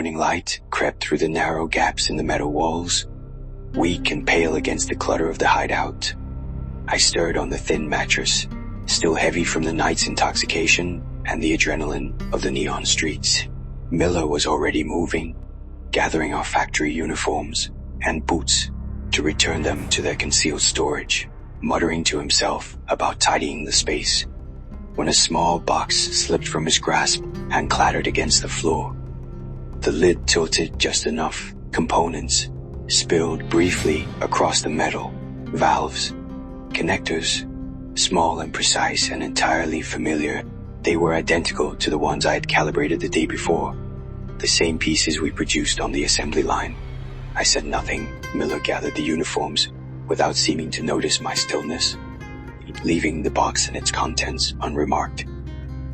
morning light crept through the narrow gaps in the metal walls, weak and pale against the clutter of the hideout. I stirred on the thin mattress, still heavy from the night's intoxication and the adrenaline of the neon streets. Miller was already moving, gathering our factory uniforms and boots to return them to their concealed storage, muttering to himself about tidying the space, when a small box slipped from his grasp and clattered against the floor. The lid tilted just enough. Components spilled briefly across the metal. Valves, connectors, small and precise and entirely familiar. They were identical to the ones I had calibrated the day before, the same pieces we produced on the assembly line. I said nothing. Miller gathered the uniforms without seeming to notice my stillness, leaving the box and its contents unremarked.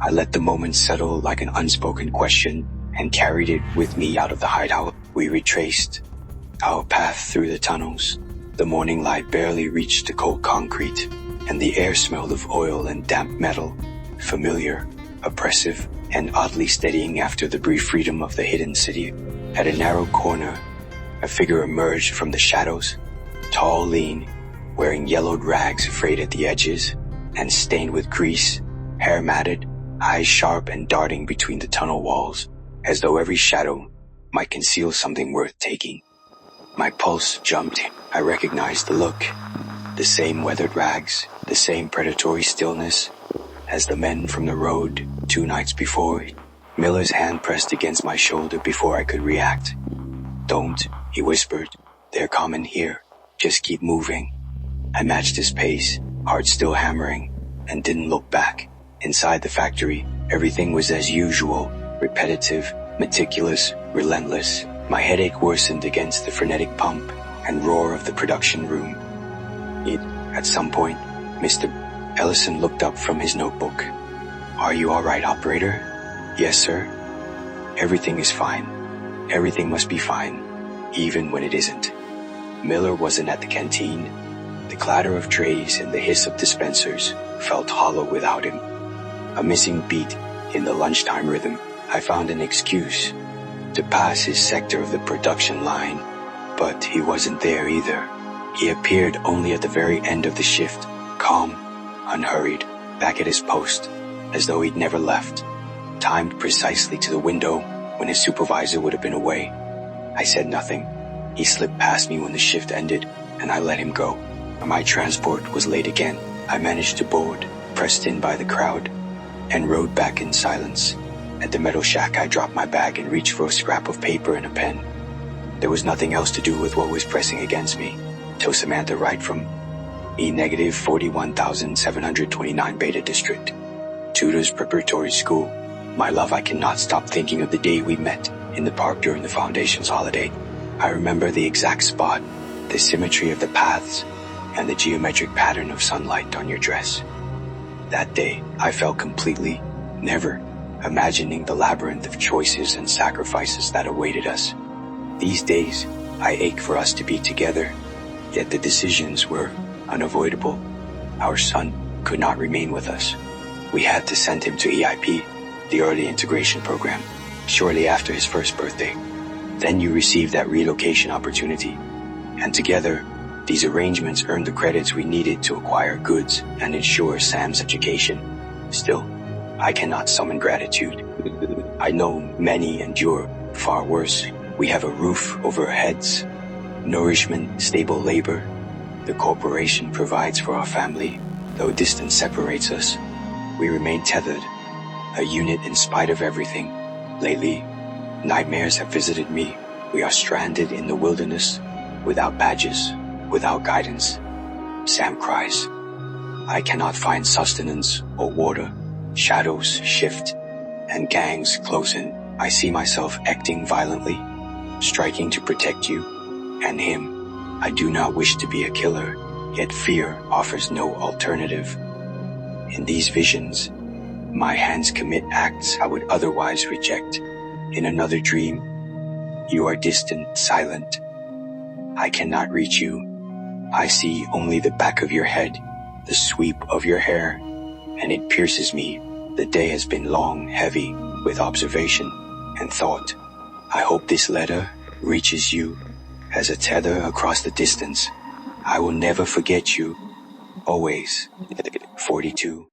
I let the moment settle like an unspoken question and carried it with me out of the hideout. We retraced our path through the tunnels. The morning light barely reached the cold concrete, and the air smelled of oil and damp metal, familiar, oppressive, and oddly steadying after the brief freedom of the hidden city. At a narrow corner, a figure emerged from the shadows, tall, lean, wearing yellowed rags frayed at the edges and stained with grease, hair matted, eyes sharp and darting between the tunnel walls, as though every shadow might conceal something worth taking. My pulse jumped. I recognized the look, the same weathered rags, the same predatory stillness as the men from the road 2 nights before. Miller's hand pressed against my shoulder before I could react. "Don't," he whispered. "They're common here. Just keep moving." I matched his pace, heart still hammering, and didn't look back. Inside the factory, everything was as usual, repetitive, meticulous, relentless. My headache worsened against the frenetic pump and roar of the production room. At some point, Mr. Ellison looked up from his notebook. "Are you all right, operator?" "Yes, sir." "Everything is fine. Everything must be fine, even when it isn't." Miller wasn't at the canteen. The clatter of trays and the hiss of dispensers felt hollow without him. A missing beat in the lunchtime rhythm. I found an excuse to pass his sector of the production line, but he wasn't there either. He appeared only at the very end of the shift, calm, unhurried, back at his post, as though he'd never left, timed precisely to the window when his supervisor would have been away. I said nothing. He slipped past me when the shift ended, and I let him go. My transport was late again. I managed to board, pressed in by the crowd, and rode back in silence. At the metal shack, I dropped my bag and reached for a scrap of paper and a pen. There was nothing else to do with what was pressing against me, till Samantha Wright from E-41,729 Beta District, Tudor's Preparatory School. My love, I cannot stop thinking of the day we met in the park during the Foundation's holiday. I remember the exact spot, the symmetry of the paths, and the geometric pattern of sunlight on your dress. That day, I felt completely, never, imagining the labyrinth of choices and sacrifices that awaited us. These days, I ache for us to be together, yet the decisions were unavoidable. Our son could not remain with us. We had to send him to EIP, the Early Integration Program, shortly after his first birthday. Then you received that relocation opportunity, and together, these arrangements earned the credits we needed to acquire goods and ensure Sam's education. Still, I cannot summon gratitude. I know many endure far worse. We have a roof over our heads, nourishment, stable labor. The corporation provides for our family. Though distance separates us, we remain tethered, a unit in spite of everything. Lately, nightmares have visited me. We are stranded in the wilderness, without badges, without guidance. Sam cries. I cannot find sustenance or water. Shadows shift, and gangs close in. I see myself acting violently, striking to protect you and him. I do not wish to be a killer, yet fear offers no alternative. In these visions, my hands commit acts I would otherwise reject. In another dream, you are distant, silent. I cannot reach you. I see only the back of your head, the sweep of your hair, and it pierces me. The day has been long, heavy, with observation and thought. I hope this letter reaches you as a tether across the distance. I will never forget you. Always. 42.